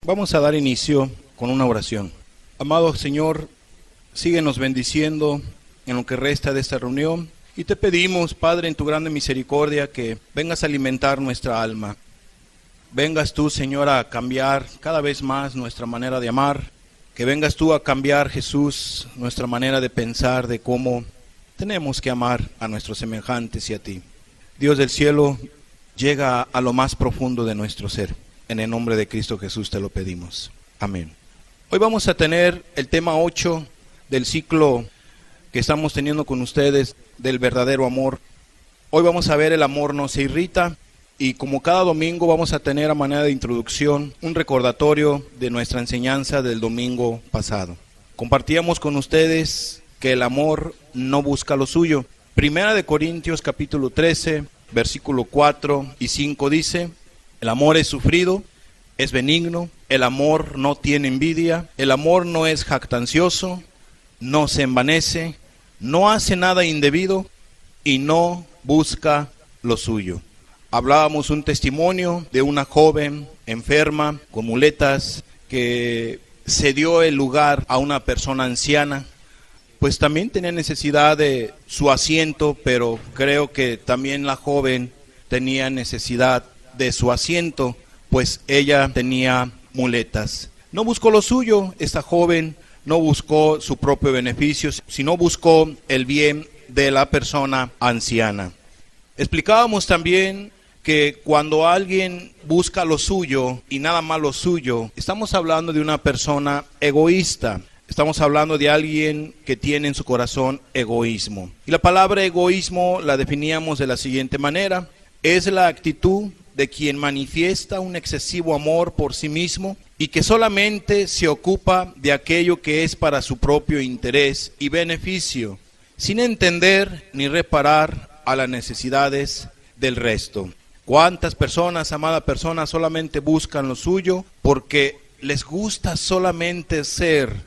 Vamos a dar inicio con una oración. Amado Señor, síguenos bendiciendo en lo que resta de esta reunión y te pedimos, Padre, en tu grande misericordia, que vengas a alimentar nuestra alma. Vengas tú, Señor, a cambiar cada vez más nuestra manera de amar, que vengas tú a cambiar, Jesús, nuestra manera de pensar, de cómo tenemos que amar a nuestros semejantes y a ti. Dios del cielo, llega a lo más profundo de nuestro ser. En el nombre de Cristo Jesús te lo pedimos. Amén. Hoy vamos a tener el tema 8 del ciclo que estamos teniendo con ustedes del verdadero amor. Hoy vamos a ver el amor no se irrita y como cada domingo vamos a tener a manera de introducción un recordatorio de nuestra enseñanza del domingo pasado. Compartíamos con ustedes que el amor no busca lo suyo. Primera de Corintios capítulo 13, versículo 4 y 5 dice: el amor es sufrido, es benigno, el amor no tiene envidia, el amor no es jactancioso, no se envanece, no hace nada indebido y no busca lo suyo. Hablábamos un testimonio de una joven enferma con muletas que cedió el lugar a una persona anciana. Pues también tenía necesidad de su asiento, pero creo que también la joven tenía necesidad de su asiento, pues ella tenía muletas. No buscó lo suyo, esta joven no buscó su propio beneficio, sino buscó el bien de la persona anciana. Explicábamos también que cuando alguien busca lo suyo y nada más lo suyo, estamos hablando de una persona egoísta. Estamos hablando de alguien que tiene en su corazón egoísmo. Y la palabra egoísmo la definíamos de la siguiente manera: es la actitud de quien manifiesta un excesivo amor por sí mismo y que solamente se ocupa de aquello que es para su propio interés y beneficio, sin entender ni reparar a las necesidades del resto. ¿Cuántas personas, amada persona, solamente buscan lo suyo porque les gusta solamente ser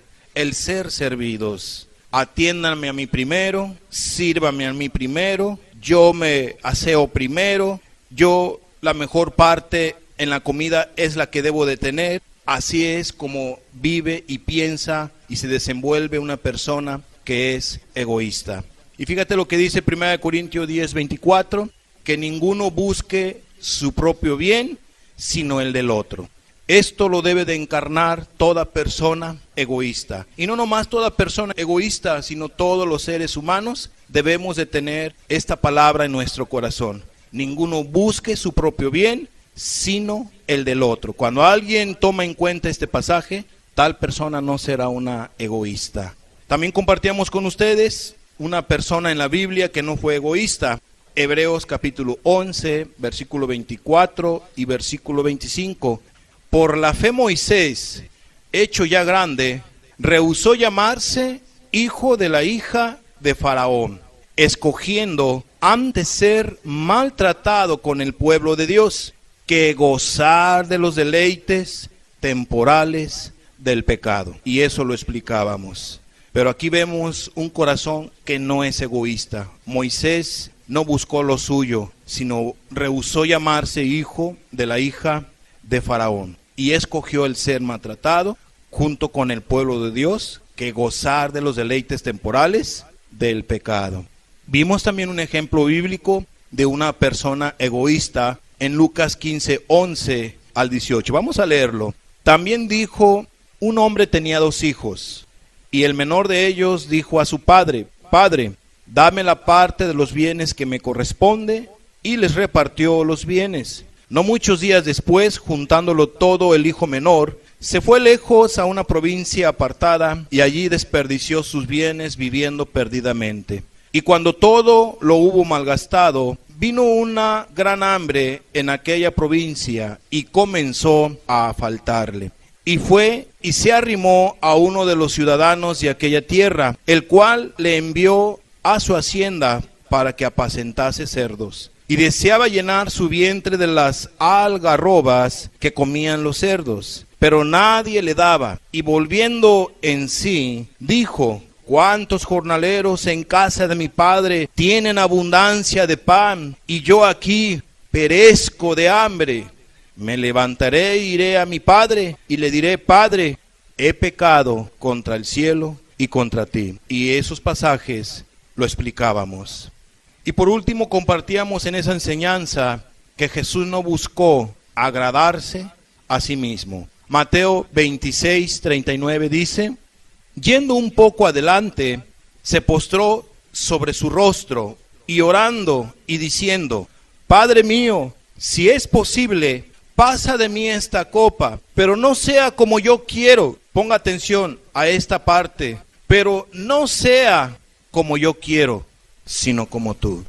servidos? Atiéndanme a mí primero, sírvame a mí primero, yo me aseo primero, yo la mejor parte en la comida es la que debo de tener. Así es como vive y piensa y se desenvuelve una persona que es egoísta. Y fíjate lo que dice 1 Corintios 10:24, que ninguno busque su propio bien, sino el del otro. Esto lo debe de encarnar toda persona egoísta. Y no nomás toda persona egoísta, sino todos los seres humanos debemos de tener esta palabra en nuestro corazón. Ninguno busque su propio bien, sino el del otro. Cuando alguien toma en cuenta este pasaje, tal persona no será una egoísta. También compartíamos con ustedes una persona en la Biblia que no fue egoísta. Hebreos capítulo 11, versículo 24 y versículo 25. Por la fe Moisés, hecho ya grande, rehusó llamarse hijo de la hija de Faraón, escogiendo antes ser maltratado con el pueblo de Dios, que gozar de los deleites temporales del pecado. Y eso lo explicábamos. Pero aquí vemos un corazón que no es egoísta. Moisés no buscó lo suyo, sino rehusó llamarse hijo de la hija de Faraón. Y escogió el ser maltratado junto con el pueblo de Dios, que gozar de los deleites temporales del pecado. Vimos también un ejemplo bíblico de una persona egoísta en Lucas 15, 11 al 18. Vamos a leerlo. También dijo: un hombre tenía 2 hijos, y el menor de ellos dijo a su padre: Padre, dame la parte de los bienes que me corresponde, y les repartió los bienes. No muchos días después, juntándolo todo, el hijo menor se fue lejos a una provincia apartada, y allí desperdició sus bienes viviendo perdidamente. Y cuando todo lo hubo malgastado, vino una gran hambre en aquella provincia y comenzó a faltarle. Y fue y se arrimó a uno de los ciudadanos de aquella tierra, el cual le envió a su hacienda para que apacentase cerdos. Y deseaba llenar su vientre de las algarrobas que comían los cerdos, pero nadie le daba. Y volviendo en sí, dijo: ¿cuántos jornaleros en casa de mi padre tienen abundancia de pan, y yo aquí perezco de hambre? Me levantaré e iré a mi padre y le diré: Padre, he pecado contra el cielo y contra ti. Y esos pasajes lo explicábamos. Y por último compartíamos en esa enseñanza que Jesús no buscó agradarse a sí mismo. Mateo 26:39 dice: yendo un poco adelante, se postró sobre su rostro y orando y diciendo: Padre mío, si es posible, pasa de mí esta copa, pero no sea como yo quiero. Ponga atención a esta parte. Pero no sea como yo quiero, sino como tú.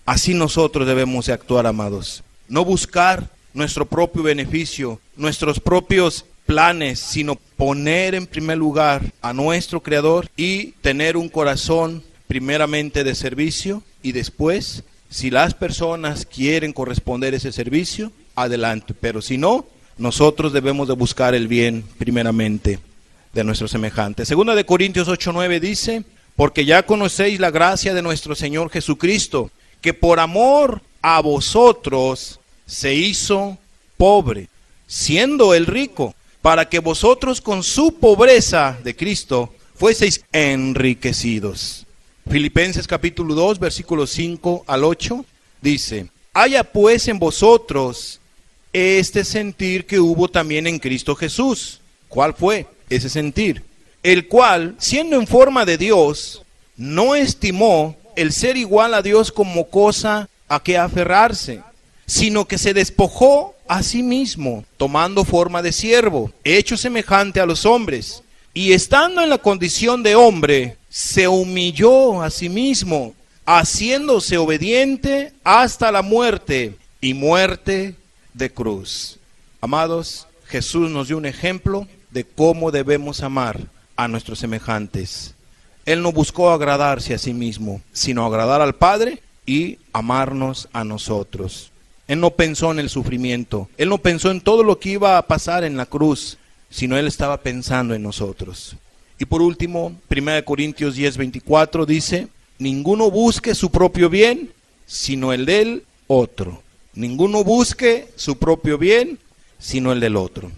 Así nosotros debemos de actuar, amados. No buscar nuestro propio beneficio, nuestros propios planes, sino poner en primer lugar a nuestro Creador y tener un corazón primeramente de servicio, y después, si las personas quieren corresponder ese servicio, adelante. Pero si no, nosotros debemos de buscar el bien primeramente de nuestros semejantes. Segunda de Corintios 8:9 dice: porque ya conocéis la gracia de nuestro Señor Jesucristo, que por amor a vosotros se hizo pobre, siendo Él rico, para que vosotros con su pobreza de Cristo fueseis enriquecidos. Filipenses capítulo 2, versículos 5 al 8, dice: haya pues en vosotros este sentir que hubo también en Cristo Jesús. ¿Cuál fue ese sentir? El cual, siendo en forma de Dios, no estimó el ser igual a Dios como cosa a que aferrarse, sino que se despojó a sí mismo, tomando forma de siervo, hecho semejante a los hombres, y estando en la condición de hombre, se humilló a sí mismo, haciéndose obediente hasta la muerte, y muerte de cruz. Amados, Jesús nos dio un ejemplo de cómo debemos amar a nuestros semejantes. Él no buscó agradarse a sí mismo, sino agradar al Padre y amarnos a nosotros. Él no pensó en el sufrimiento, Él no pensó en todo lo que iba a pasar en la cruz, sino Él estaba pensando en nosotros. Y por último, 1 Corintios 10:24 dice: ninguno busque su propio bien, sino el del otro. Ninguno busque su propio bien, sino el del otro.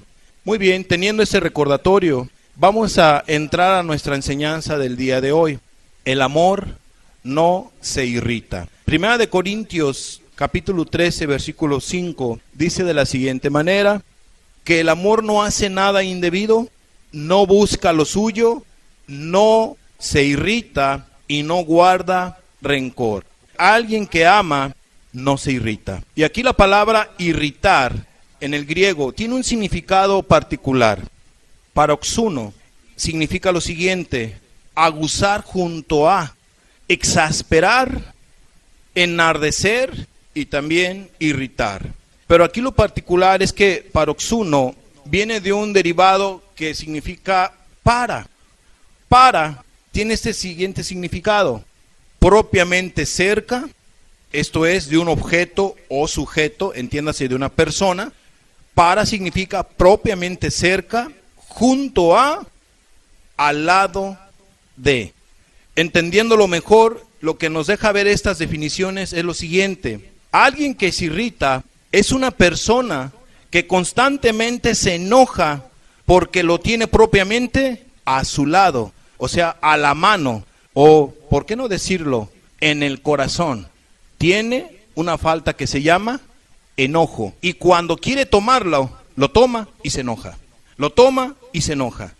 Muy bien, teniendo ese recordatorio, vamos a entrar a nuestra enseñanza del día de hoy. El amor no se irrita. 1 Corintios capítulo 13, versículo 5, dice de la siguiente manera: que el amor no hace nada indebido, no busca lo suyo, no se irrita y no guarda rencor. Alguien que ama no se irrita. Y aquí la palabra irritar en el griego tiene un significado particular. Paroxuno significa lo siguiente: aguzar junto a, exasperar, enardecer y también irritar. Pero aquí lo particular es que paroxuno viene de un derivado que significa para. Para tiene este siguiente significado: propiamente cerca, esto es, de un objeto o sujeto, entiéndase, de una persona. Para significa propiamente cerca, junto a, al lado de. Entendiéndolo mejor, lo que nos deja ver estas definiciones es lo siguiente: alguien que se irrita es una persona que constantemente se enoja porque lo tiene propiamente a su lado, o sea, a la mano, o, ¿por qué no decirlo?, en el corazón. Tiene una falta que se llama enojo, y cuando quiere tomarlo, lo toma y se enoja. Lo toma y se enoja.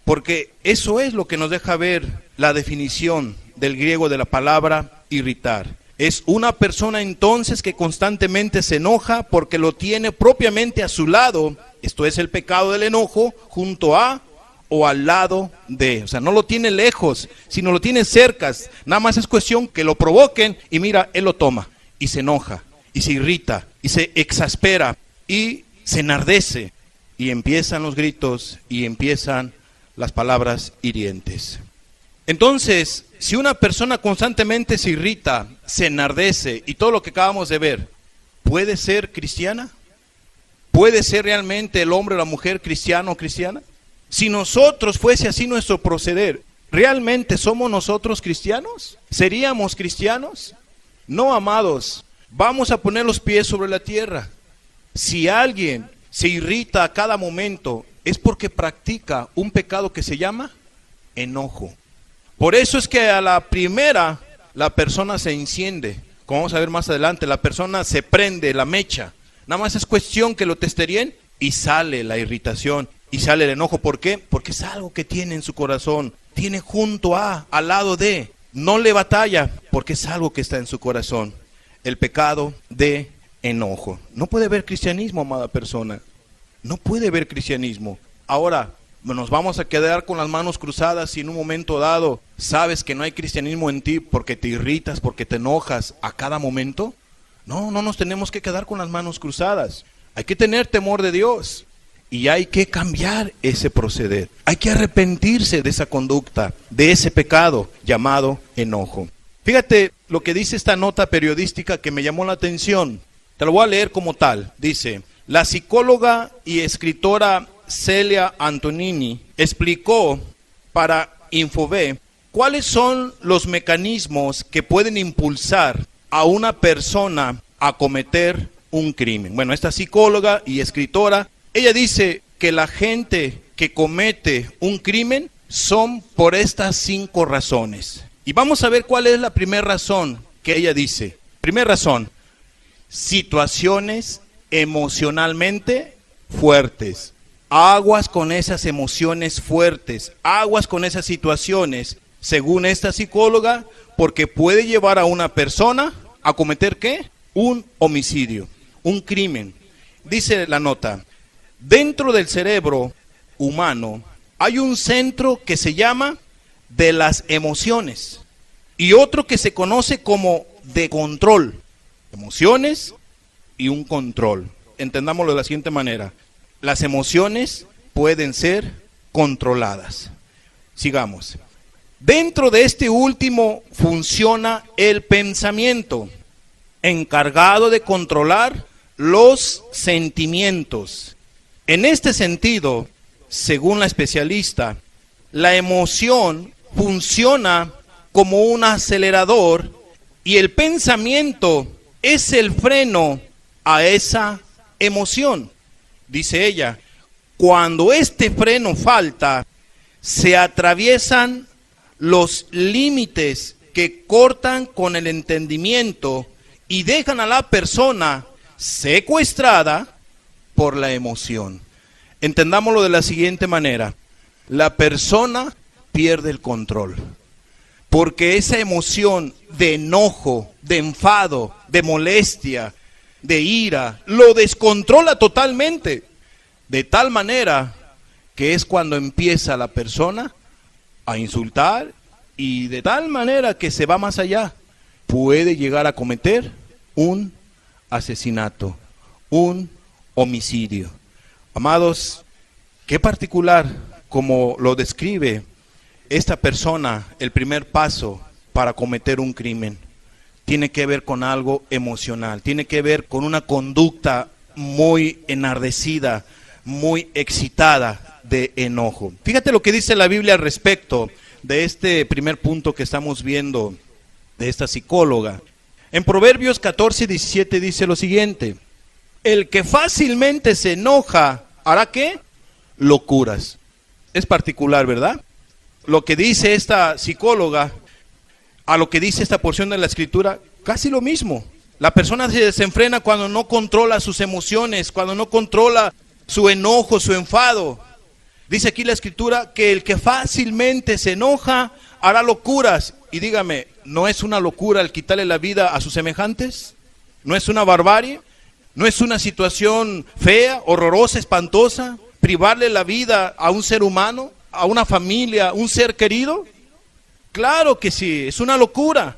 Porque eso es lo que nos deja ver la definición del griego de la palabra irritar. Es una persona entonces que constantemente se enoja porque lo tiene propiamente a su lado. Esto es el pecado del enojo, junto a o al lado de. O sea, no lo tiene lejos, sino lo tiene cerca. Nada más es cuestión que lo provoquen y mira, él lo toma y se enoja y se irrita y se exaspera y se enardece. Y empiezan los gritos y empiezan las palabras hirientes. Entonces, si una persona constantemente se irrita, se enardece y todo lo que acabamos de ver, ¿puede ser cristiana? ¿Puede ser realmente el hombre o la mujer cristiano o cristiana? Si nosotros fuese así nuestro proceder, ¿realmente somos nosotros cristianos? ¿Seríamos cristianos? No, amados, vamos a poner los pies sobre la tierra. Si alguien se irrita a cada momento, es porque practica un pecado que se llama enojo. Por eso es que a la primera la persona se enciende. Como vamos a ver más adelante, la persona se prende la mecha. Nada más es cuestión que lo testerien y sale la irritación y sale el enojo. ¿Por qué? Porque es algo que tiene en su corazón. Tiene junto a, al lado de. No le batalla porque es algo que está en su corazón. El pecado de enojo. No puede haber cristianismo, amada persona. No puede haber cristianismo. Ahora, ¿nos vamos a quedar con las manos cruzadas si en un momento dado sabes que no hay cristianismo en ti porque te irritas, porque te enojas a cada momento? No, no nos tenemos que quedar con las manos cruzadas. Hay que tener temor de Dios y hay que cambiar ese proceder. Hay que arrepentirse de esa conducta, de ese pecado llamado enojo. Fíjate lo que dice esta nota periodística que me llamó la atención. Te lo voy a leer como tal. Dice: la psicóloga y escritora Celia Antonini explicó para Infobé cuáles son los mecanismos que pueden impulsar a una persona a cometer un crimen. Bueno, esta psicóloga y escritora, ella dice que la gente que comete un crimen son por estas 5 razones. Y vamos a ver cuál es la primera razón que ella dice. Primera razón: situaciones emocionalmente fuertes. Aguas con esas emociones fuertes, aguas con esas situaciones, según esta psicóloga, porque puede llevar a una persona a cometer ¿qué? Un homicidio, un crimen. Dice la nota: dentro del cerebro humano hay un centro que se llama de las emociones y otro que se conoce como de control. Emociones y un control. Entendámoslo de la siguiente manera: las emociones pueden ser controladas. Sigamos. Dentro de este último funciona el pensamiento, encargado de controlar los sentimientos. En este sentido, según la especialista, la emoción funciona como un acelerador y el pensamiento es el freno a esa emoción. Dice ella, cuando este freno falta, se atraviesan los límites que cortan con el entendimiento y dejan a la persona secuestrada por la emoción. Entendámoslo de la siguiente manera: la persona pierde el control, porque esa emoción de enojo, de enfado, de molestia, de ira, lo descontrola totalmente, de tal manera que es cuando empieza la persona a insultar y de tal manera que se va más allá, puede llegar a cometer un asesinato, un homicidio. Amados, qué particular como lo describe esta persona. El primer paso para cometer un crimen tiene que ver con algo emocional, tiene que ver con una conducta muy enardecida, muy excitada de enojo. Fíjate lo que dice la Biblia al respecto de este primer punto que estamos viendo de esta psicóloga. En Proverbios 14:17 dice lo siguiente: el que fácilmente se enoja, ¿hará qué? Locuras. Es particular, ¿verdad? Lo que dice esta psicóloga a lo que dice esta porción de la escritura, casi lo mismo. La persona se desenfrena cuando no controla sus emociones, cuando no controla su enojo, su enfado. Dice aquí la escritura que el que fácilmente se enoja hará locuras. Y dígame, ¿no es una locura el quitarle la vida a sus semejantes? ¿No es una barbarie? ¿No es una situación fea, horrorosa, espantosa? ¿Privarle la vida a un ser humano, a una familia, un ser querido? Claro que sí, es una locura.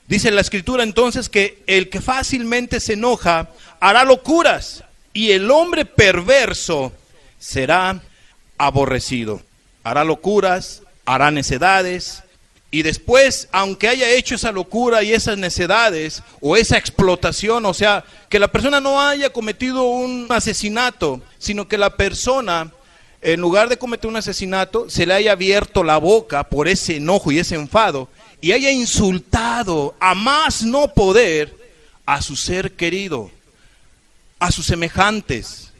Dice la escritura entonces que el que fácilmente se enoja hará locuras y el hombre perverso será aborrecido. Hará locuras, hará necedades y después, aunque haya hecho esa locura y esas necedades o esa explotación, o sea, que la persona no haya cometido un asesinato, sino que la persona, en lugar de cometer un asesinato, se le haya abierto la boca por ese enojo y ese enfado y haya insultado a más no poder a su ser querido, a sus semejantes,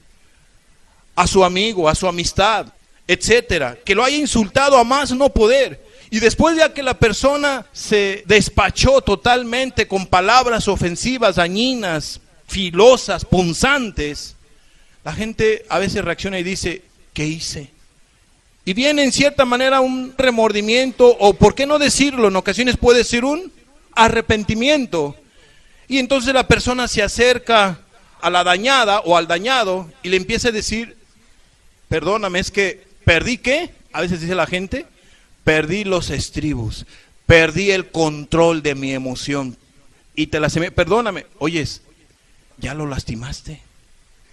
a su amigo, a su amistad, etcétera, que lo haya insultado a más no poder. Y después ya que la persona se despachó totalmente con palabras ofensivas, dañinas, filosas, punzantes, la gente a veces reacciona y dice, ¿qué hice? Y viene en cierta manera un remordimiento, o por qué no decirlo, en ocasiones puede ser un arrepentimiento. Y entonces la persona se acerca a la dañada o al dañado y le empieza a decir, perdóname, es que perdí, ¿qué? A veces dice la gente, perdí los estribos, perdí el control de mi emoción. Y te la perdóname, oyes, ya lo lastimaste,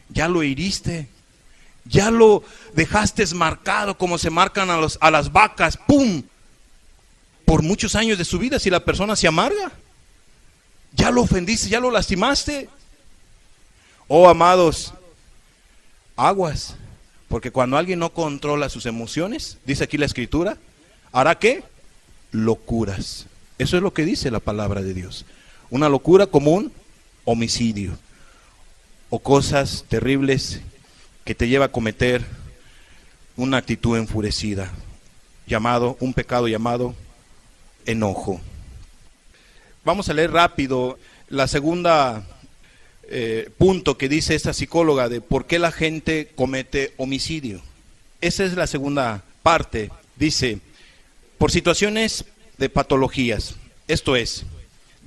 ya lo heriste, ya lo dejaste marcado como se marcan a las vacas, ¡pum! Por muchos años de su vida, si la persona se amarga, ya lo ofendiste, ya lo lastimaste. Oh, amados, aguas, porque cuando alguien no controla sus emociones, dice aquí la Escritura, ¿hará qué? Locuras. Eso es lo que dice la palabra de Dios. Una locura como un homicidio o cosas terribles que te lleva a cometer una actitud enfurecida, un pecado llamado enojo. Vamos a leer rápido la segunda punto que dice esta psicóloga de por qué la gente comete homicidio. Esa es la segunda parte. Dice, por situaciones de patologías. Esto es,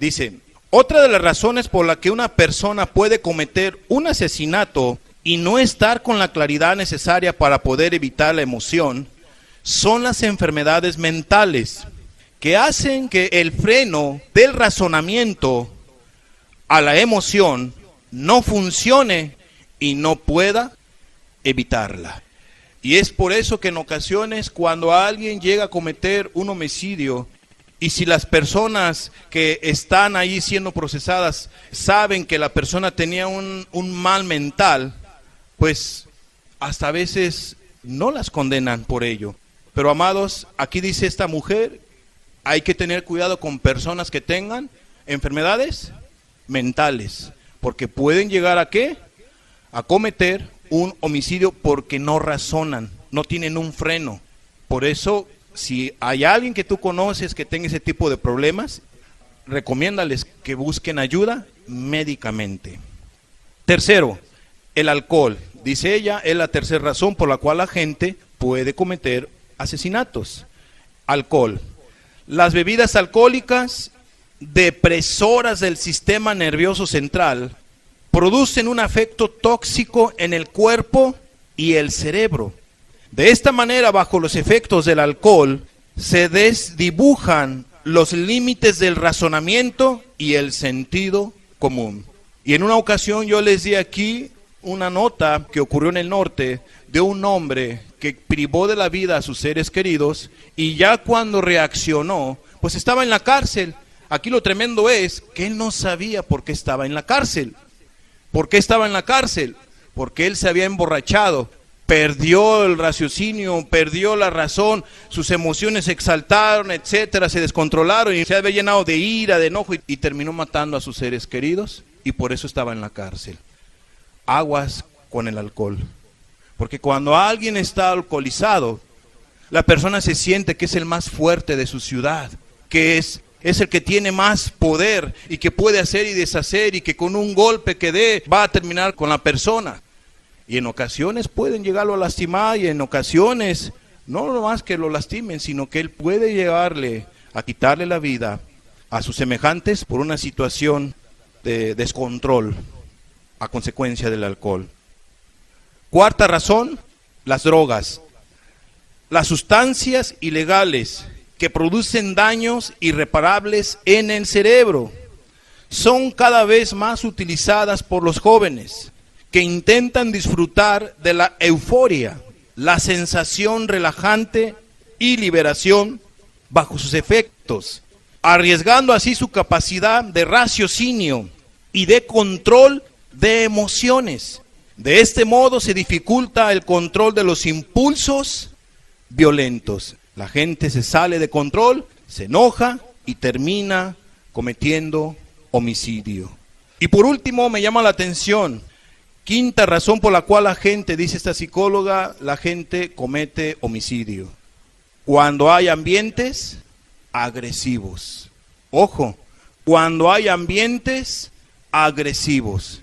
dice, otra de las razones por la que una persona puede cometer un asesinato y no estar con la claridad necesaria para poder evitar la emoción son las enfermedades mentales que hacen que el freno del razonamiento a la emoción no funcione y no pueda evitarla. Y es por eso que en ocasiones cuando alguien llega a cometer un homicidio, y si las personas que están ahí siendo procesadas saben que la persona tenía un mal mental, pues hasta a veces no las condenan por ello. Pero amados, aquí dice esta mujer, hay que tener cuidado con personas que tengan enfermedades mentales, porque pueden llegar a ¿qué? A cometer un homicidio porque no razonan, no tienen un freno. Por eso, si hay alguien que tú conoces que tenga ese tipo de problemas, recomiéndales que busquen ayuda médicamente. Tercero, el alcohol. Dice ella, es la tercera razón por la cual la gente puede cometer asesinatos. Alcohol. Las bebidas alcohólicas, depresoras del sistema nervioso central, producen un efecto tóxico en el cuerpo y el cerebro. De esta manera, bajo los efectos del alcohol, se desdibujan los límites del razonamiento y el sentido común. Y en una ocasión yo les di aquí una nota que ocurrió en el norte de un hombre que privó de la vida a sus seres queridos y ya cuando reaccionó, pues estaba en la cárcel. Aquí lo tremendo es que él no sabía por qué estaba en la cárcel. ¿Por qué estaba en la cárcel? Porque él se había emborrachado, perdió el raciocinio, perdió la razón, sus emociones se exaltaron, etcétera, se descontrolaron y se había llenado de ira, de enojo y terminó matando a sus seres queridos y por eso estaba en la cárcel. Aguas con el alcohol, porque cuando alguien está alcoholizado, la persona se siente que es el más fuerte de su ciudad, que es el que tiene más poder y que puede hacer y deshacer y que con un golpe que dé va a terminar con la persona. Y en ocasiones pueden llegarlo a lastimar y en ocasiones no más que lo lastimen, sino que él puede llegarle a quitarle la vida a sus semejantes por una situación de descontrol a consecuencia del alcohol. Cuarta razón, las drogas. Las sustancias ilegales que producen daños irreparables en el cerebro son cada vez más utilizadas por los jóvenes que intentan disfrutar de la euforia, la sensación relajante y liberación bajo sus efectos, arriesgando así su capacidad de raciocinio y de control de emociones. De este modo se dificulta el control de los impulsos violentos. La gente se sale de control, se enoja y termina cometiendo homicidio. Y por último me llama la atención Quinta razón por la cual la gente, dice esta psicóloga, la gente comete homicidio. Cuando hay ambientes agresivos. Ojo, cuando hay ambientes agresivos.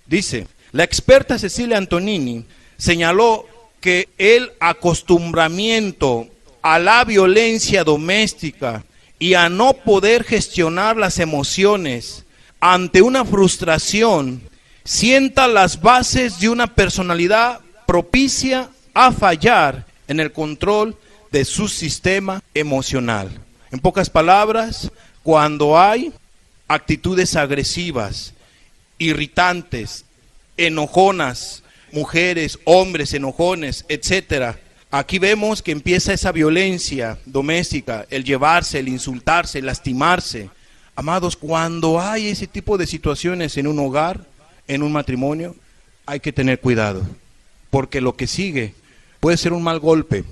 Dice, la experta Cecilia Antonini señaló que el acostumbramiento a la violencia doméstica y a no poder gestionar las emociones ante una frustración sienta las bases de una personalidad propicia a fallar en el control de su sistema emocional. En pocas palabras, cuando hay actitudes agresivas, irritantes, enojonas, mujeres, hombres enojones, etcétera, aquí vemos que empieza esa violencia doméstica, el llevarse, el insultarse, el lastimarse. Amados, cuando hay ese tipo de situaciones en un hogar, en un matrimonio, hay que tener cuidado, porque lo que sigue puede ser un mal golpe,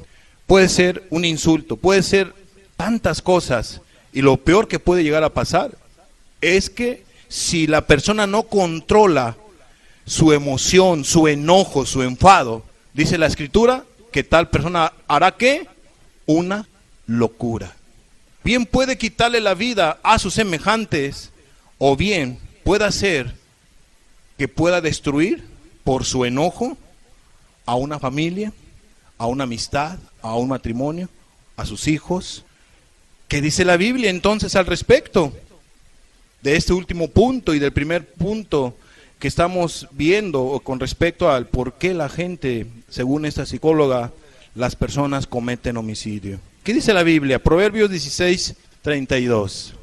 puede ser un insulto, puede ser tantas cosas, y lo peor que puede llegar a pasar es que si la persona no controla su emoción, su enojo, su enfado, dice la Escritura que tal persona hará ¿qué? Una locura. Bien puede quitarle la vida a sus semejantes, o bien puede hacer que pueda destruir por su enojo a una familia, a una amistad, a un matrimonio, a sus hijos. ¿Qué dice la Biblia entonces al respecto de este último punto y del primer punto que estamos viendo con respecto al por qué la gente, según esta psicóloga, las personas cometen homicidio? ¿Qué dice la Biblia? Proverbios 16:32.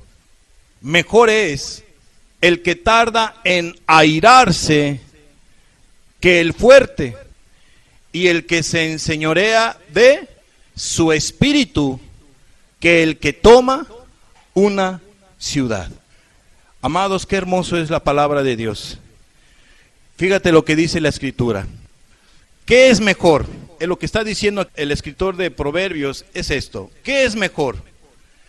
Mejor es el que tarda en airarse que el fuerte, y el que se enseñorea de su espíritu que el que toma una ciudad. Amados, qué hermoso es la palabra de Dios. Fíjate lo que dice la Escritura. ¿Qué es mejor? Lo que está diciendo el escritor de Proverbios es esto. ¿Qué es mejor?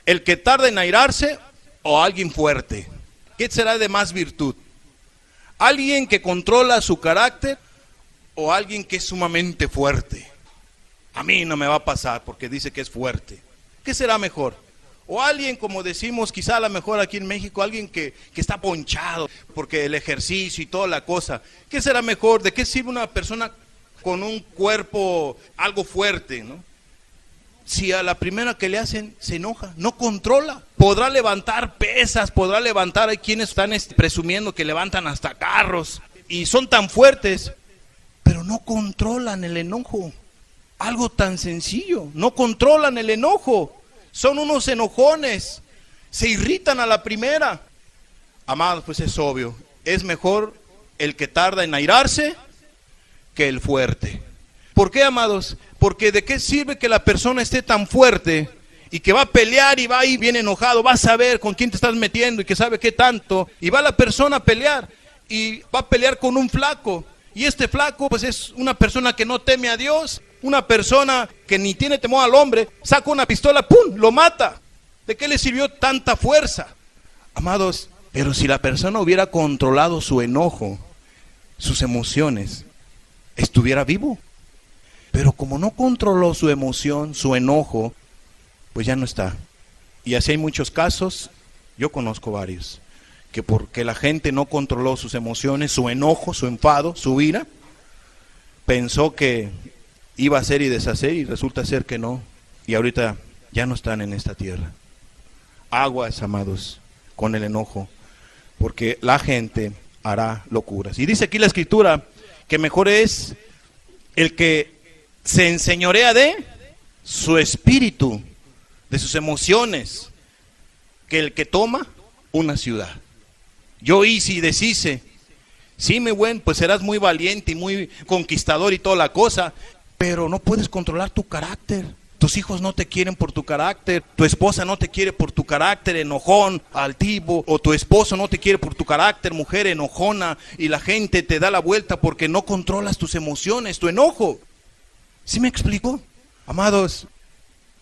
¿El que tarda en airarse o alguien fuerte? ¿Qué será de más virtud? ¿Alguien que controla su carácter o alguien que es sumamente fuerte? A mí no me va a pasar porque dice que es fuerte. ¿Qué será mejor? O alguien, como decimos, quizá a lo mejor aquí en México, alguien que está ponchado porque el ejercicio y toda la cosa. ¿Qué será mejor? ¿De qué sirve una persona con un cuerpo algo fuerte, ¿no? Si a la primera que le hacen se enoja, no controla. Podrá levantar pesas, podrá levantar, hay quienes están presumiendo que levantan hasta carros y son tan fuertes, pero no controlan el enojo. Algo tan sencillo, no controlan el enojo. Son unos enojones, se irritan a la primera. Amados, pues es obvio, es mejor el que tarda en airarse que el fuerte. ¿Por qué, amados? Porque de qué sirve que la persona esté tan fuerte y que va a pelear y va ahí bien enojado, va a saber con quién te estás metiendo y que sabe qué tanto, y va la persona a pelear y va a pelear con un flaco, y este flaco pues es una persona que no teme a Dios, una persona que ni tiene temor al hombre, saca una pistola, ¡pum!, lo mata. ¿De qué le sirvió tanta fuerza? Amados, pero si la persona hubiera controlado su enojo, sus emociones, estuviera vivo. Pero como no controló su emoción, su enojo, pues ya no está. Y así hay muchos casos, yo conozco varios, que porque la gente no controló sus emociones, su enojo, su enfado, su ira, pensó que iba a hacer y deshacer y resulta ser que no. Y ahorita ya no están en esta tierra. Aguas, amados, con el enojo, porque la gente hará locuras. Y dice aquí la Escritura que mejor es el que se enseñorea de su espíritu, de sus emociones, que el que toma una ciudad. Yo hice y deshice. Sí, mi buen, pues serás muy valiente y muy conquistador y toda la cosa, pero no puedes controlar tu carácter. Tus hijos no te quieren por tu carácter, tu esposa no te quiere por tu carácter enojón, altivo, o tu esposo no te quiere por tu carácter, mujer enojona, y la gente te da la vuelta porque no controlas tus emociones, tu enojo. ¿Sí me explico? Amados,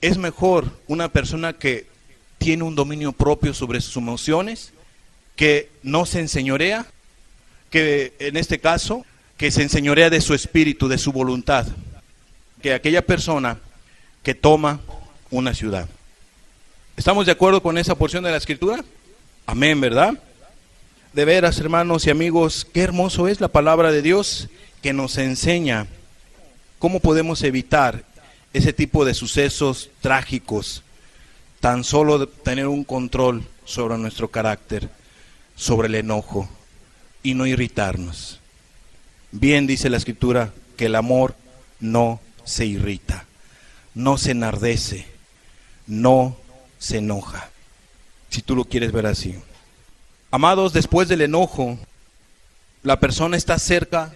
es mejor una persona que tiene un dominio propio sobre sus emociones, que no se enseñorea, que en este caso que se enseñorea de su espíritu, de su voluntad, que aquella persona que toma una ciudad. ¿Estamos de acuerdo con esa porción de la Escritura? Amén, ¿verdad? De veras, hermanos y amigos, qué hermoso es la palabra de Dios que nos enseña cómo podemos evitar ese tipo de sucesos trágicos, tan solo de tener un control sobre nuestro carácter, sobre el enojo y no irritarnos. Bien dice la Escritura que el amor no se irrita, no se enardece, no se enoja, si tú lo quieres ver así. Amados, después del enojo, la persona está cerca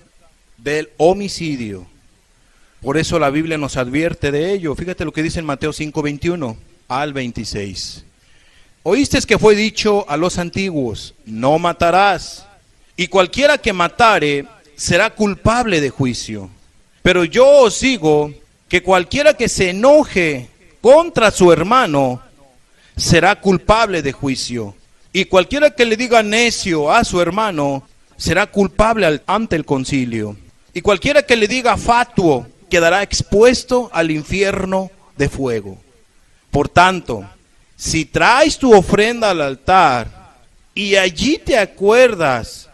del homicidio. Por eso la Biblia nos advierte de ello. Fíjate lo que dice en Mateo 5:21 al 26. Oísteis que fue dicho a los antiguos, no matarás, y cualquiera que matare será culpable de juicio. Pero yo os digo que cualquiera que se enoje contra su hermano será culpable de juicio. Y cualquiera que le diga necio a su hermano será culpable ante el concilio. Y cualquiera que le diga fatuo quedará expuesto al infierno de fuego. Por tanto, si traes tu ofrenda al altar y allí te acuerdas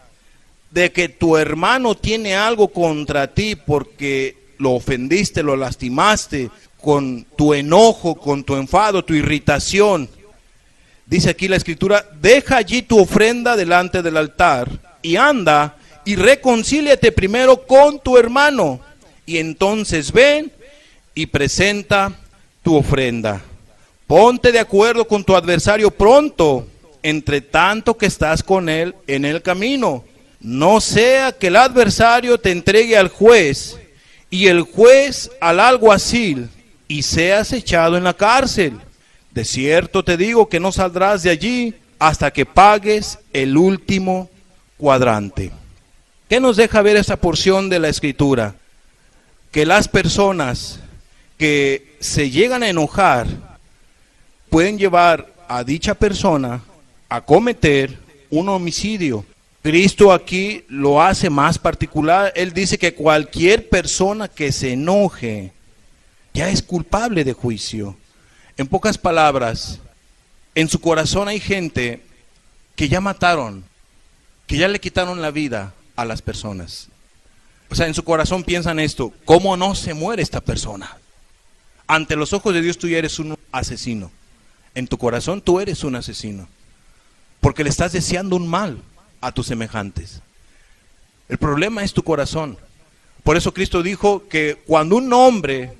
de que tu hermano tiene algo contra ti porque lo ofendiste, lo lastimaste con tu enojo, con tu enfado, tu irritación, dice aquí la Escritura, deja allí tu ofrenda delante del altar y anda y reconcíliate primero con tu hermano y entonces ven y presenta tu ofrenda. Ponte de acuerdo con tu adversario pronto, entre tanto que estás con él en el camino. No sea que el adversario te entregue al juez y el juez al alguacil y seas echado en la cárcel. De cierto te digo que no saldrás de allí hasta que pagues el último cuadrante. ¿Qué nos deja ver esta porción de la Escritura? Que las personas que se llegan a enojar pueden llevar a dicha persona a cometer un homicidio. Cristo aquí lo hace más particular. Él dice que cualquier persona que se enoje ya es culpable de juicio. En pocas palabras, en su corazón hay gente que ya mataron, que ya le quitaron la vida a las personas. O sea, en su corazón piensan esto: ¿cómo no se muere esta persona? Ante los ojos de Dios tú ya eres un asesino. En tu corazón tú eres un asesino, porque le estás deseando un mal a tus semejantes. El problema es tu corazón. Por eso Cristo dijo que cuando un hombre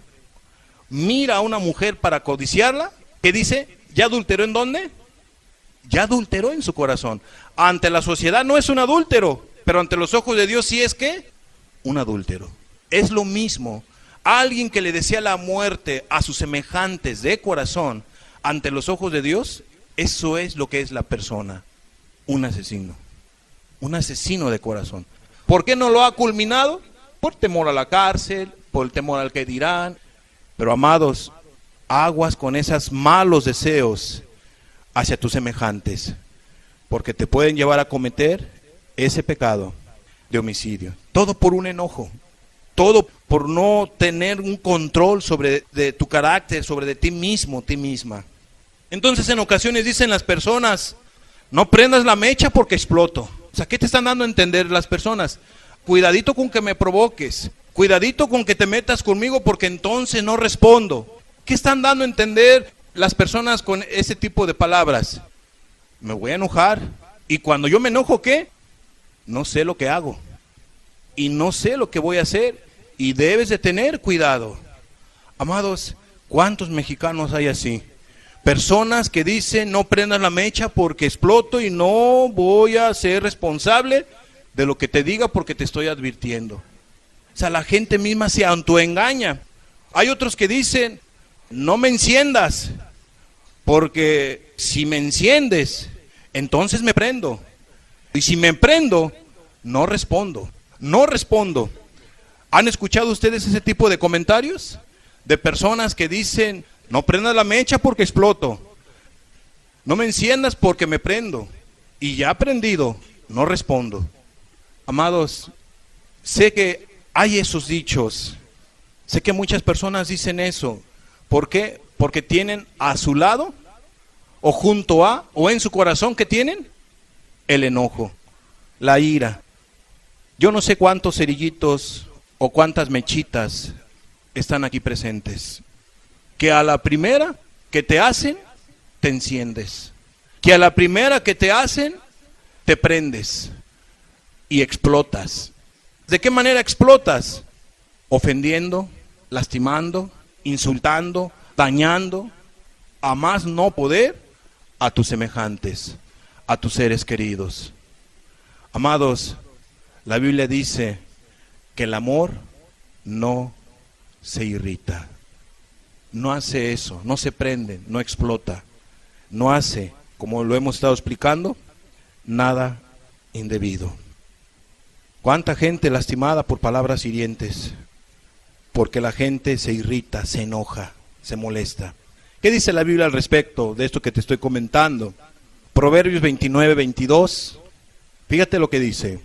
mira a una mujer para codiciarla, ¿qué dice? ¿Ya adulteró en dónde? Ya adulteró en su corazón. Ante la sociedad no es un adúltero, pero ante los ojos de Dios sí es que un adúltero. Es lo mismo. Alguien que le desea la muerte a sus semejantes de corazón, ante los ojos de Dios, eso es lo que es la persona, un asesino de corazón. ¿Por qué no lo ha culminado? Por temor a la cárcel, por el temor al que dirán. Pero amados, aguas con esos malos deseos hacia tus semejantes, porque te pueden llevar a cometer ese pecado de homicidio. Todo por un enojo, todo por no tener un control sobre de tu carácter, sobre de ti mismo, ti misma. Entonces en ocasiones dicen las personas, no prendas la mecha porque exploto. O sea, ¿qué te están dando a entender las personas? Cuidadito con que me provoques, cuidadito con que te metas conmigo porque entonces no respondo. ¿Qué están dando a entender las personas con ese tipo de palabras? Me voy a enojar, y cuando yo me enojo, ¿qué? No sé lo que hago y no sé lo que voy a hacer, y debes de tener cuidado. Amados, ¿cuántos mexicanos hay así? Personas que dicen, no prendas la mecha porque exploto y no voy a ser responsable de lo que te diga porque te estoy advirtiendo. O sea, la gente misma se autoengaña. Hay otros que dicen, no me enciendas, porque si me enciendes, entonces me prendo. Y si me prendo, no respondo. ¿Han escuchado ustedes ese tipo de comentarios? De personas que dicen, no prendas la mecha porque exploto. No me enciendas porque me prendo. Y ya prendido, no respondo. Amados, Sé que hay esos dichos. Sé que muchas personas dicen eso. ¿Por qué? Porque tienen a su lado, o junto a, o en su corazón, ¿qué tienen? El enojo, la ira. Yo no sé cuántos cerillitos o cuántas mechitas están aquí presentes. Que a la primera que te hacen, te enciendes. Que a la primera que te hacen, te prendes y explotas. ¿De qué manera explotas? Ofendiendo, lastimando, insultando, dañando, a más no poder, a tus semejantes, a tus seres queridos. Amados, la Biblia dice que el amor no se irrita, no hace eso, no se prende, no explota, no hace, como lo hemos estado explicando, nada indebido. ¿Cuánta gente lastimada por palabras hirientes? Porque la gente se irrita, se enoja, se molesta. ¿Qué dice la Biblia al respecto de esto que te estoy comentando? Proverbios 29:22. Fíjate lo que dice.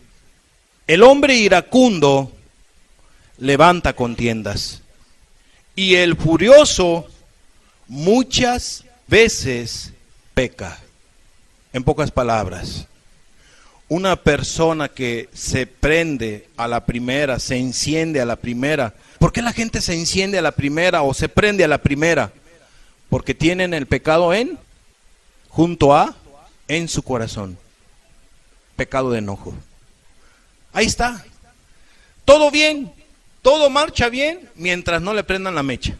El hombre iracundo levanta contiendas, y el furioso muchas veces peca. En pocas palabras, una persona que se prende a la primera, se enciende a la primera. ¿Por qué la gente se enciende a la primera o se prende a la primera? Porque tienen el pecado junto a, en su corazón. Pecado de enojo. Ahí está. Todo bien, todo marcha bien mientras no le prendan la mecha.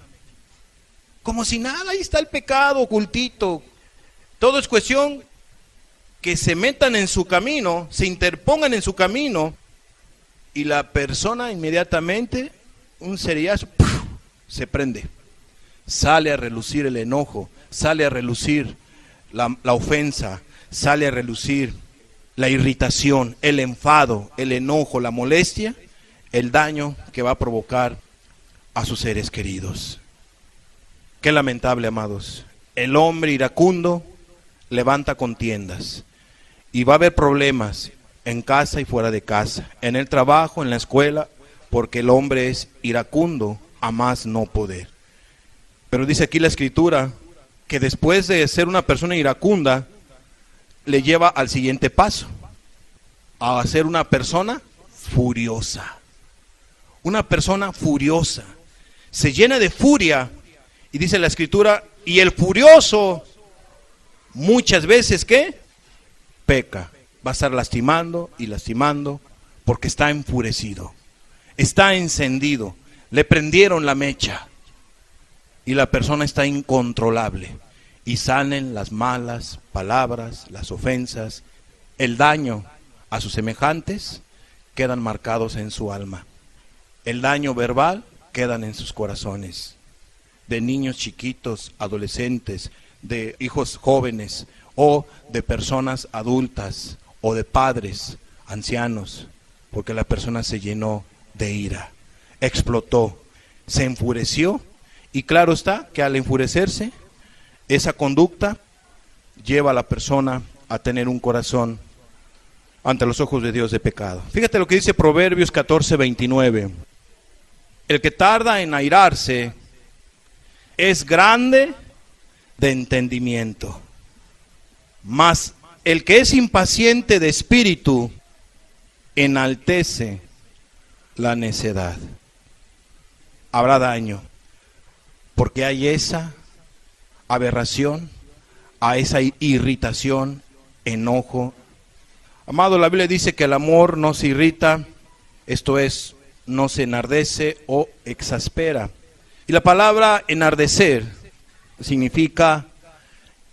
Como si nada, ahí está el pecado ocultito. Todo es cuestión que se metan en su camino, se interpongan en su camino, y la persona inmediatamente, un cerillazo, ¡puf!, se prende. Sale a relucir el enojo, sale a relucir la ofensa, sale a relucir la irritación, el enfado, el enojo, la molestia, el daño que va a provocar a sus seres queridos. Qué lamentable, amados. El hombre iracundo levanta contiendas, y va a haber problemas en casa y fuera de casa, en el trabajo, en la escuela, porque el hombre es iracundo a más no poder. Pero dice aquí la Escritura que después de ser una persona iracunda, le lleva al siguiente paso, a ser una persona furiosa. Una persona furiosa. Se llena de furia, y dice la Escritura, y el furioso muchas veces, ¿qué? Peca. Va a estar lastimando y lastimando porque está enfurecido, está encendido, le prendieron la mecha y la persona está incontrolable, y salen las malas palabras, las ofensas, el daño a sus semejantes quedan marcados en su alma, el daño verbal quedan en sus corazones, de niños chiquitos, adolescentes, de hijos jóvenes o de personas adultas o de padres ancianos, porque la persona se llenó de ira, explotó, se enfureció, y claro está que al enfurecerse, esa conducta lleva a la persona a tener un corazón ante los ojos de Dios de pecado. Fíjate lo que dice Proverbios 14:29. El que tarda en airarse es grande de entendimiento, mas el que es impaciente de espíritu enaltece la necedad. Habrá daño, porque hay esa aberración, a esa irritación, enojo. Amado, la Biblia dice que el amor no se irrita, esto es, no se enardece o exaspera. Y la palabra enardecer significa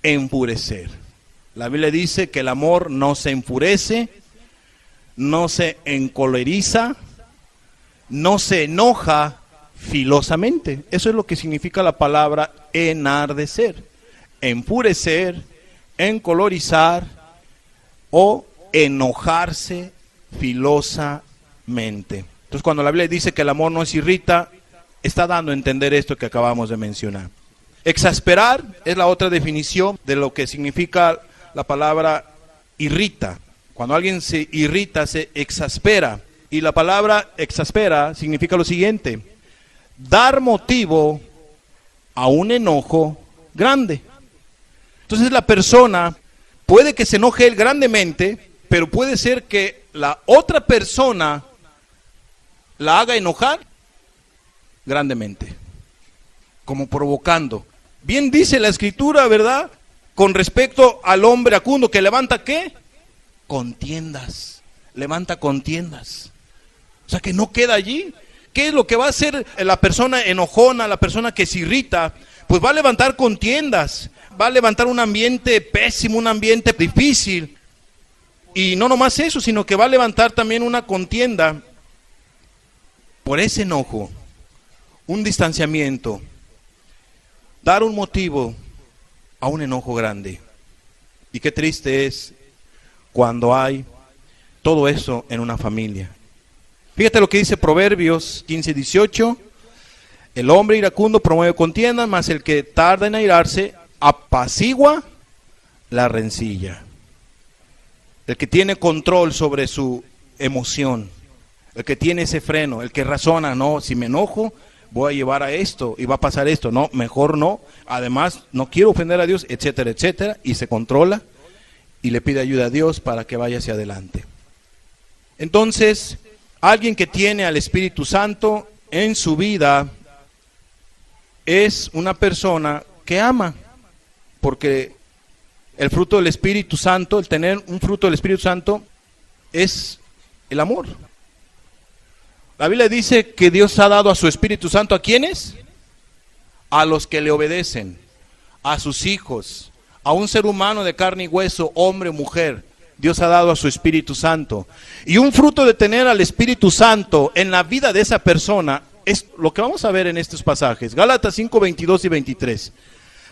enfurecer. La Biblia dice que el amor no se enfurece, no se encoleriza, no se enoja filosamente. Eso es lo que significa la palabra enardecer. Enfurecer, encolorizar o enojarse filosamente. Entonces, cuando la Biblia dice que el amor no se irrita, está dando a entender esto que acabamos de mencionar. Exasperar es la otra definición de lo que significa la palabra irrita. Cuando alguien se irrita, se exaspera. Y la palabra exaspera significa lo siguiente: dar motivo a un enojo grande. Entonces la persona puede que se enoje él grandemente, pero puede ser que la otra persona la haga enojar grandemente, como provocando. Bien dice la Escritura, ¿verdad?, con respecto al hombre iracundo, que levanta ¿qué? Contiendas. Levanta contiendas. O sea, que no queda allí. ¿Qué es lo que va a hacer la persona enojona, la persona que se irrita? Pues va a levantar contiendas, va a levantar un ambiente pésimo, un ambiente difícil. Y no nomás eso, sino que va a levantar también una contienda por ese enojo, un distanciamiento, dar un motivo a un enojo grande. Y qué triste es cuando hay todo eso en una familia. Fíjate lo que dice Proverbios 15:18. El hombre iracundo promueve contiendas, mas el que tarda en airarse apacigua la rencilla. El que tiene control sobre su emoción, el que tiene ese freno, el que razona, no, si me enojo voy a llevar a esto y va a pasar esto, no, mejor no, además no quiero ofender a Dios, etcétera, etcétera, y se controla y le pide ayuda a Dios para que vaya hacia adelante. Entonces, alguien que tiene al Espíritu Santo en su vida es una persona que ama, porque el fruto del Espíritu Santo, el tener un fruto del Espíritu Santo, es el amor. La Biblia dice que Dios ha dado a su Espíritu Santo, ¿a quiénes? A los que le obedecen, a sus hijos, a un ser humano de carne y hueso, hombre o mujer. Dios ha dado a su Espíritu Santo. Y un fruto de tener al Espíritu Santo en la vida de esa persona es lo que vamos a ver en estos pasajes. Gálatas 5:22 y 23.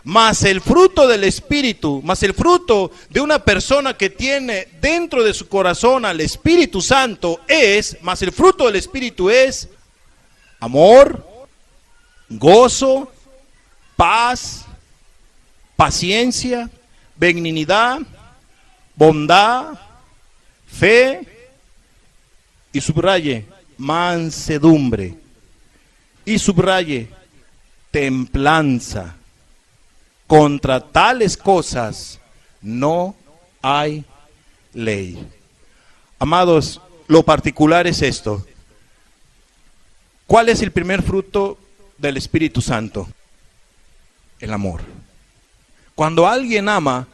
Mas el fruto del Espíritu, mas el fruto de una persona que tiene dentro de su corazón al Espíritu Santo mas el fruto del Espíritu es amor, gozo, paz, paciencia, benignidad, bondad, fe y subraye, mansedumbre y subraye, templanza. Contra tales cosas no hay ley. Amados, lo particular es esto. ¿Cuál es el primer fruto del Espíritu Santo? El amor. Cuando alguien ama,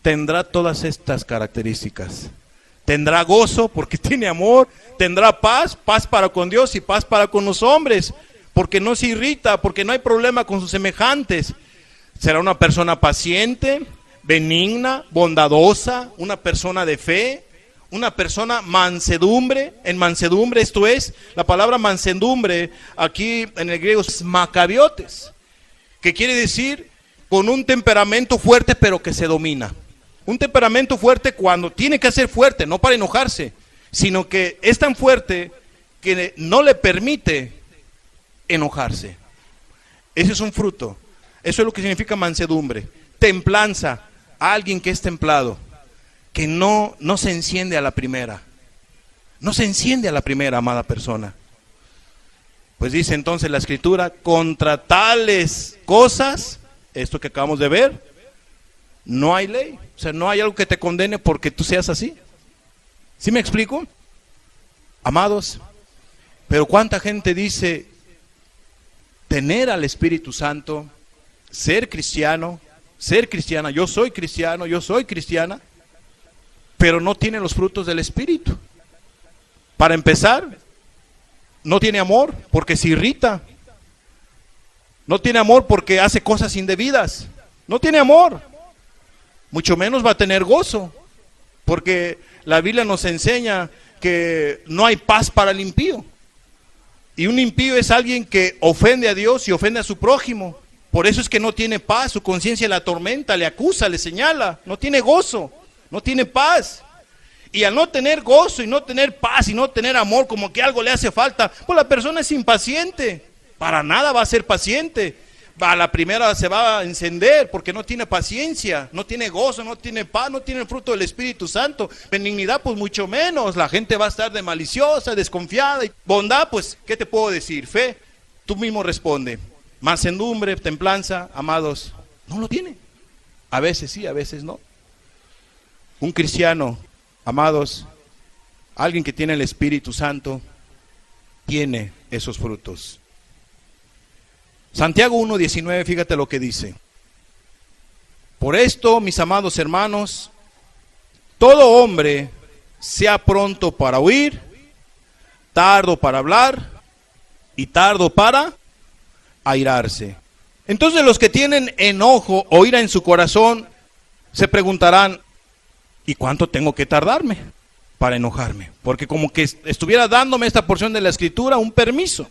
tendrá todas estas características. Tendrá gozo porque tiene amor, tendrá paz, paz para con Dios y paz para con los hombres, porque no se irrita, porque no hay problema con sus semejantes. Será una persona paciente, benigna, bondadosa, una persona de fe, una persona mansedumbre. En mansedumbre, esto es, la palabra mansedumbre aquí en el griego es makabiotes, que quiere decir con un temperamento fuerte pero que se domina. Un temperamento fuerte cuando tiene que ser fuerte, no para enojarse, sino que es tan fuerte que no le permite enojarse. Ese es un fruto. Eso es lo que significa mansedumbre. Templanza, alguien que es templado, que no se enciende a la primera. No se enciende a la primera, amada persona. Pues dice entonces la Escritura, contra tales cosas, esto que acabamos de ver, no hay ley. O sea, no hay algo que te condene porque tú seas así. ¿Sí me explico? Amados, pero cuánta gente dice tener al Espíritu Santo, ser cristiano, ser cristiana, yo soy cristiano, yo soy cristiana, pero no tiene los frutos del Espíritu. Para empezar, no tiene amor porque se irrita. No tiene amor porque hace cosas indebidas. No tiene amor. Mucho menos va a tener gozo, porque la Biblia nos enseña que no hay paz para el impío. Y un impío es alguien que ofende a Dios y ofende a su prójimo. Por eso es que no tiene paz, su conciencia le atormenta, le acusa, le señala, no tiene gozo, no tiene paz. Y al no tener gozo y no tener paz y no tener amor, como que algo le hace falta, pues la persona es impaciente, para nada va a ser paciente, A la primera se va a encender porque no tiene paciencia, no tiene gozo, no tiene paz, no tiene el fruto del Espíritu Santo. Benignidad, pues mucho menos. La gente va a estar de maliciosa, desconfiada. Y bondad, pues, ¿qué te puedo decir? Fe, tú mismo responde. Mansedumbre, templanza, amados, no lo tiene. A veces sí, a veces no. Un cristiano, amados, alguien que tiene el Espíritu Santo, tiene esos frutos. Santiago 1:19, fíjate lo que dice. Por esto, mis amados hermanos, todo hombre sea pronto para oír, tardo para hablar y tardo para airarse. Entonces los que tienen enojo o ira en su corazón se preguntarán, ¿y cuánto tengo que tardarme para enojarme? Porque como que estuviera dándome esta porción de la Escritura un permiso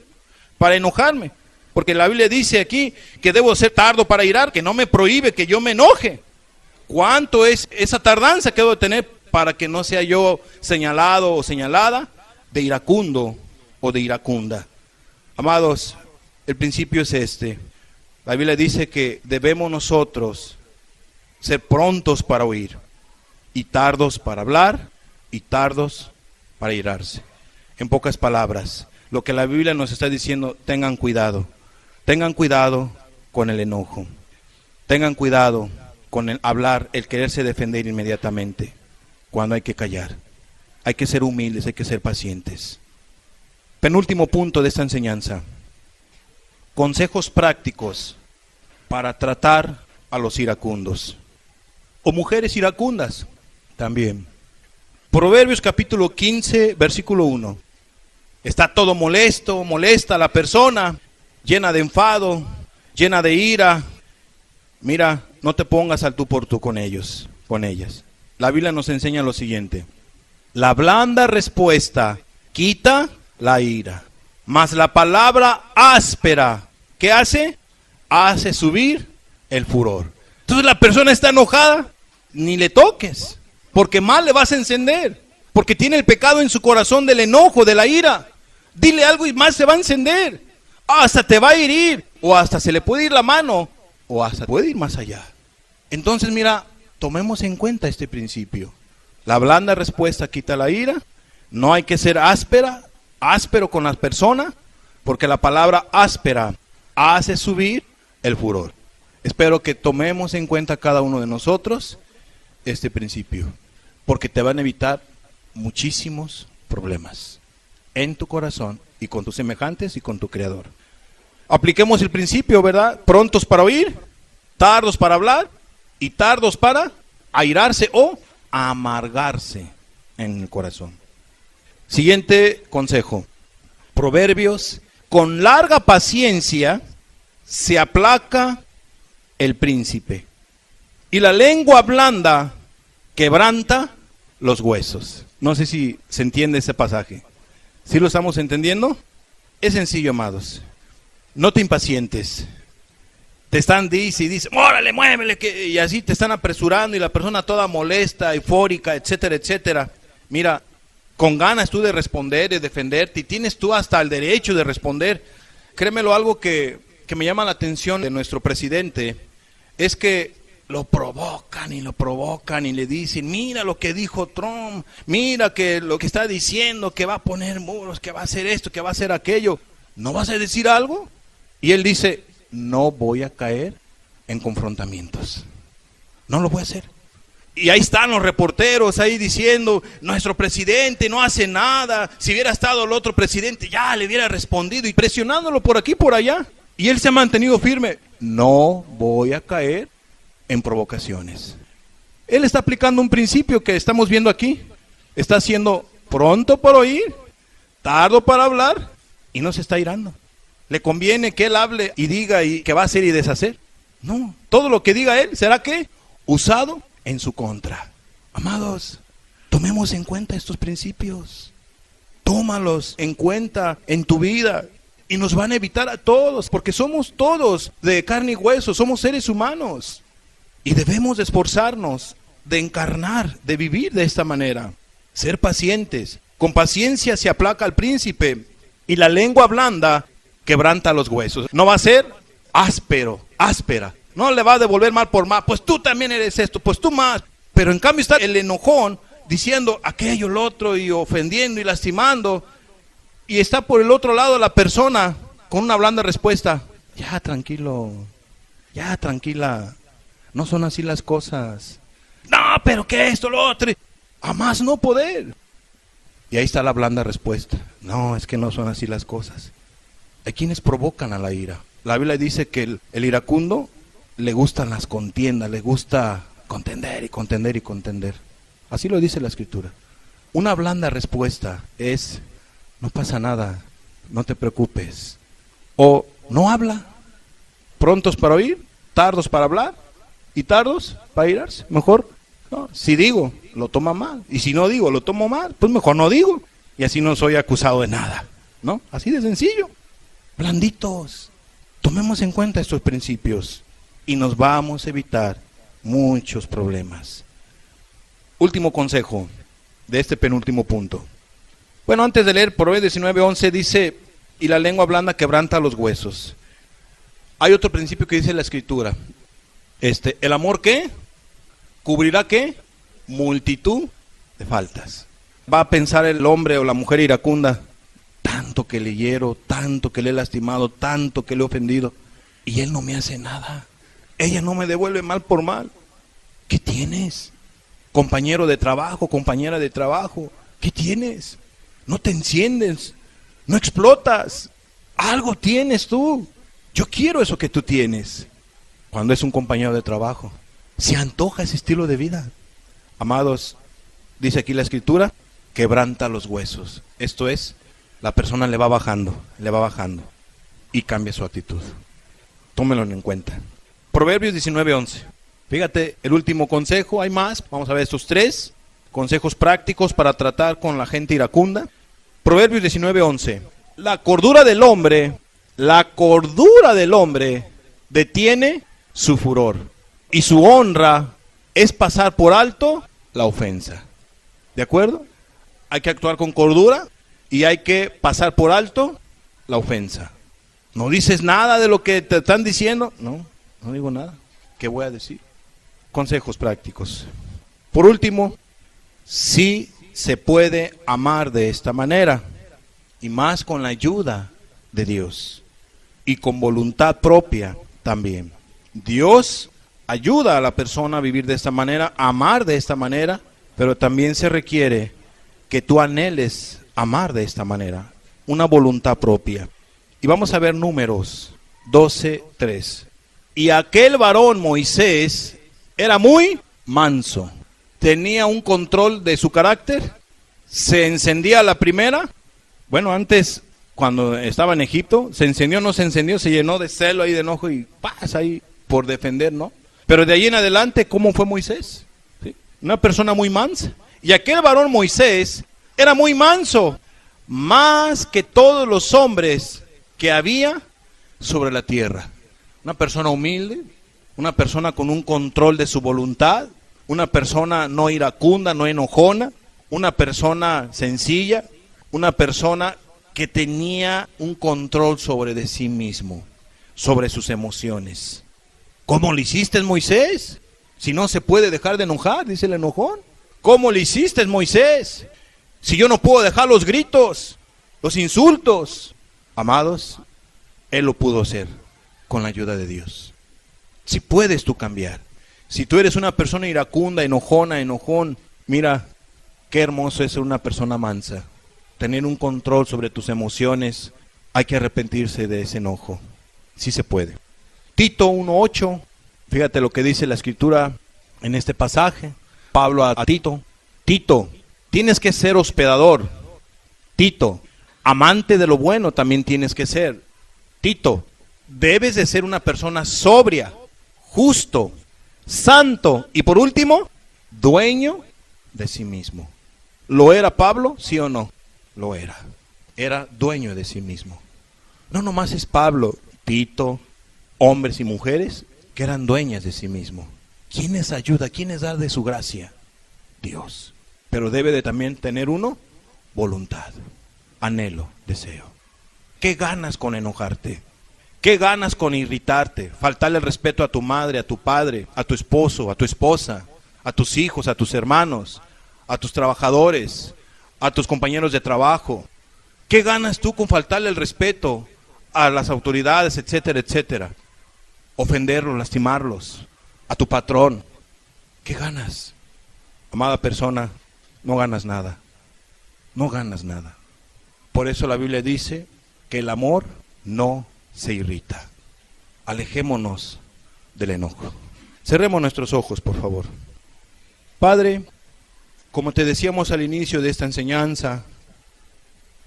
para enojarme. Porque la Biblia dice aquí que debo ser tardo para irar, que no me prohíbe que yo me enoje. ¿Cuánto es esa tardanza que debo tener para que no sea yo señalado o señalada de iracundo o de iracunda? Amados, el principio es este. La Biblia dice que debemos nosotros ser prontos para oír y tardos para hablar y tardos para irarse. En pocas palabras, lo que la Biblia nos está diciendo, tengan cuidado. Tengan cuidado con el enojo. Tengan cuidado con el hablar, el quererse defender inmediatamente, cuando hay que callar. Hay que ser humildes, hay que ser pacientes. Penúltimo punto de esta enseñanza. Consejos prácticos para tratar a los iracundos. O mujeres iracundas también. Proverbios capítulo 15, versículo 1. Está todo molesto, molesta la persona, llena de enfado, llena de ira. Mira, no te pongas al tú por tú con ellos, con ellas. La Biblia nos enseña lo siguiente. La blanda respuesta quita la ira, mas la palabra áspera, ¿qué hace? Hace subir el furor. Entonces la persona está enojada, ni le toques, porque más le vas a encender, porque tiene el pecado en su corazón del enojo, de la ira. Dile algo y más se va a encender. Hasta te va a herir, o hasta se le puede ir la mano, o hasta puede ir más allá. Entonces mira, tomemos en cuenta este principio. La blanda respuesta quita la ira. No hay que ser áspero con las personas, porque la palabra áspera hace subir el furor. Espero que tomemos en cuenta cada uno de nosotros este principio, porque te van a evitar muchísimos problemas en tu corazón y con tus semejantes y con tu Creador. Apliquemos el principio, ¿verdad? Prontos para oír, tardos para hablar y tardos para airarse o amargarse en el corazón. Siguiente consejo. Proverbios: con larga paciencia se aplaca el príncipe, y la lengua blanda quebranta los huesos. No sé si se entiende ese pasaje. ¿Sí lo estamos entendiendo? Es sencillo, amados. No te impacientes. Te están dice, órale, muévele, y así te están apresurando y la persona toda molesta, eufórica, etcétera, etcétera. Mira, con ganas tú de responder, de defenderte, y tienes tú hasta el derecho de responder. Créemelo, algo que me llama la atención de nuestro presidente es que lo provocan y le dicen, mira lo que dijo Trump, mira que lo que está diciendo, que va a poner muros, que va a hacer esto, que va a hacer aquello. ¿No vas a decir algo? Y él dice, no voy a caer en confrontamientos. No lo voy a hacer. Y ahí están los reporteros ahí diciendo, nuestro presidente no hace nada, si hubiera estado el otro presidente ya le hubiera respondido, y presionándolo por aquí por allá. Y él se ha mantenido firme, no voy a caer en provocaciones. Él está aplicando un principio que estamos viendo aquí. Está siendo pronto para oír, tardo para hablar, y no se está irando. ¿Le conviene que él hable y diga y que va a hacer y deshacer? No, todo lo que diga él, ¿será qué? Usado en su contra. Amados, tomemos en cuenta estos principios. Tómalos en cuenta en tu vida y nos van a evitar a todos, porque somos todos de carne y hueso, somos seres humanos y debemos de esforzarnos de encarnar, de vivir de esta manera, ser pacientes. Con paciencia se aplaca al príncipe y la lengua blanda quebranta los huesos. No va a ser áspera. No le va a devolver mal por mal. Pues tú también eres esto, pues tú más. Pero en cambio está el enojón diciendo aquello, lo otro, y ofendiendo y lastimando. Y está por el otro lado la persona con una blanda respuesta. Ya, tranquilo. Ya, tranquila. No son así las cosas. No, pero que esto, lo otro. A más no poder. Y ahí está la blanda respuesta. No, es que no son así las cosas. Hay quienes provocan a la ira. La Biblia dice que el iracundo le gustan las contiendas, le gusta contender y contender y contender. Así lo dice la Escritura. Una blanda respuesta es: no pasa nada, no te preocupes. O no habla. Prontos para oír, tardos para hablar y tardos para irarse. Mejor, no, si digo, lo toma mal. Y si no digo, lo tomo mal, pues mejor no digo. Y así no soy acusado de nada, ¿no? Así de sencillo. Blanditos. Tomemos en cuenta estos principios y nos vamos a evitar muchos problemas. Último consejo de este penúltimo punto. Bueno, antes de leer Proverbios 19:11 dice: y la lengua blanda quebranta los huesos. Hay otro principio que dice la Escritura. El amor, ¿qué? ¿Cubrirá qué? Multitud de faltas. Va a pensar el hombre o la mujer iracunda: tanto que le hiero, tanto que le he lastimado, tanto que le he ofendido, y él no me hace nada. Ella no me devuelve mal por mal. ¿Qué tienes? Compañero de trabajo, compañera de trabajo, ¿qué tienes? No te enciendes, no explotas. Algo tienes tú. Yo quiero eso que tú tienes. Cuando es un compañero de trabajo, se antoja ese estilo de vida. Amados, dice aquí la Escritura, quebranta los huesos. Esto es, la persona le va bajando y cambia su actitud. Tómenlo en cuenta. Proverbios 19:11. Fíjate, el último consejo, hay más. Vamos a ver estos 3 consejos prácticos para tratar con la gente iracunda. Proverbios 19:11. La cordura del hombre detiene su furor, y su honra es pasar por alto la ofensa. ¿De acuerdo? Hay que actuar con cordura y hay que pasar por alto la ofensa. ¿No dices nada de lo que te están diciendo? No digo nada. ¿Qué voy a decir? Consejos prácticos. Por último, sí se puede amar de esta manera, y más con la ayuda de Dios y con voluntad propia también. Dios ayuda a la persona a vivir de esta manera, a amar de esta manera, pero también se requiere que tú anheles amar de esta manera, una voluntad propia. Y vamos a ver Números 12:3. Y aquel varón Moisés era muy manso, tenía un control de su carácter, se encendía la primera. Bueno, antes, cuando estaba en Egipto, se encendió, no se encendió, se llenó de celo ahí, de enojo, y pasa ahí por defender, ¿no? Pero de ahí en adelante, ¿cómo fue Moisés? ¿Sí? Una persona muy mansa. Y aquel varón Moisés era muy manso, más que todos los hombres que había sobre la tierra. Una persona humilde, una persona con un control de su voluntad, una persona no iracunda, no enojona, una persona sencilla, una persona que tenía un control sobre de sí mismo, sobre sus emociones. ¿Cómo le hiciste, Moisés? Si no se puede dejar de enojar, dice el enojón. ¿Cómo le hiciste, Moisés? Si yo no puedo dejar los gritos, los insultos. Amados, él lo pudo hacer con la ayuda de Dios. Si puedes tú cambiar. Si tú eres una persona iracunda, enojona, enojón, mira, qué hermoso es ser una persona mansa. Tener un control sobre tus emociones. Hay que arrepentirse de ese enojo. Sí se puede. Tito 1:8, fíjate lo que dice la Escritura en este pasaje. Pablo a Tito: Tito, tienes que ser hospedador. Tito, amante de lo bueno también tienes que ser. Tito, debes de ser una persona sobria, justo, santo y por último, dueño de sí mismo. ¿Lo era Pablo? ¿Sí o no? Lo era. Era dueño de sí mismo. No nomás es Pablo, Tito, hombres y mujeres que eran dueñas de sí mismo. ¿Quién les ayuda? ¿Quién les da de su gracia? Dios. Pero debe de también tener uno voluntad, anhelo, deseo. ¿Qué ganas con enojarte? ¿Qué ganas con irritarte? Faltarle el respeto a tu madre, a tu padre, a tu esposo, a tu esposa, a tus hijos, a tus hermanos, a tus trabajadores, a tus compañeros de trabajo. ¿Qué ganas tú con faltarle el respeto a las autoridades, etcétera, etcétera? Ofenderlos, lastimarlos, a tu patrón. ¿Qué ganas? Amada persona, no ganas nada. No ganas nada. Por eso la Biblia dice que el amor no se irrita. Alejémonos del enojo. Cerremos nuestros ojos, por favor. Padre, como te decíamos al inicio de esta enseñanza,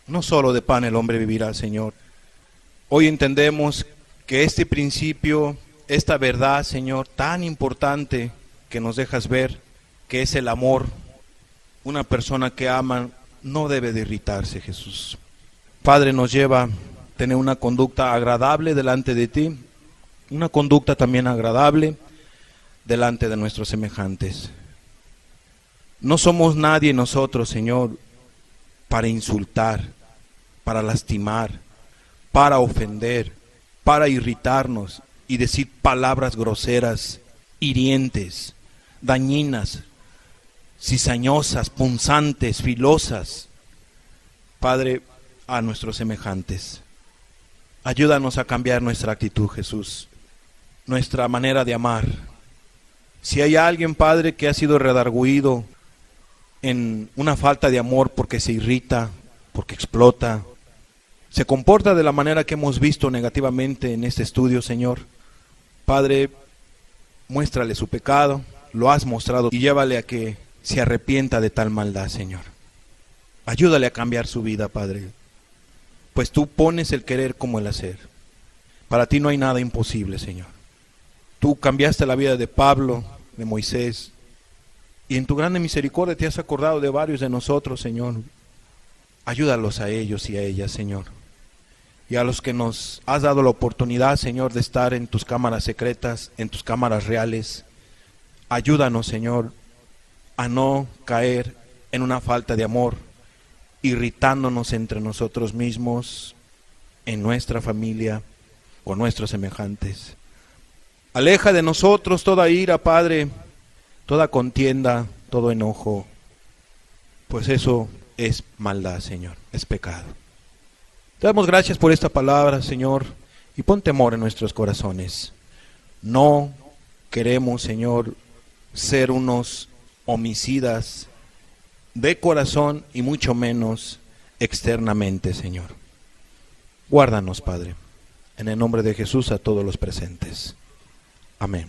no solo de pan el hombre vivirá, Señor. Hoy entendemos que este principio, esta verdad, Señor, tan importante que nos dejas ver, que es el amor. Una persona que ama no debe de irritarse, Jesús. Padre, nos lleva a tener una conducta agradable delante de ti, una conducta también agradable delante de nuestros semejantes. No somos nadie nosotros, Señor, para insultar, para lastimar, para ofender, para irritarnos y decir palabras groseras, hirientes, dañinas, cizañosas, punzantes, filosas. Padre, a nuestros semejantes. Ayúdanos a cambiar nuestra actitud, Jesús, nuestra manera de amar. Si hay alguien, Padre, que ha sido redarguido en una falta de amor porque se irrita, porque explota, se comporta de la manera que hemos visto negativamente en este estudio, Señor, Padre, muéstrale su pecado, lo has mostrado y llévale a que se arrepienta de tal maldad, Señor. Ayúdale a cambiar su vida, Padre, pues tú pones el querer como el hacer. Para ti no hay nada imposible, Señor. Tú cambiaste la vida de Pablo, de Moisés, y en tu grande misericordia te has acordado de varios de nosotros, Señor. Ayúdalos a ellos y a ellas, Señor. Y a los que nos has dado la oportunidad, Señor, de estar en tus cámaras secretas, en tus cámaras reales, ayúdanos, Señor, a no caer en una falta de amor, irritándonos entre nosotros mismos, en nuestra familia, con nuestros semejantes. Aleja de nosotros toda ira, Padre, toda contienda, todo enojo, pues eso es maldad, Señor, es pecado. Te damos gracias por esta palabra, Señor, y pon temor en nuestros corazones. No queremos, Señor, ser unos homicidas de corazón y mucho menos externamente, Señor. Guárdanos, Padre, en el nombre de Jesús a todos los presentes. Amén.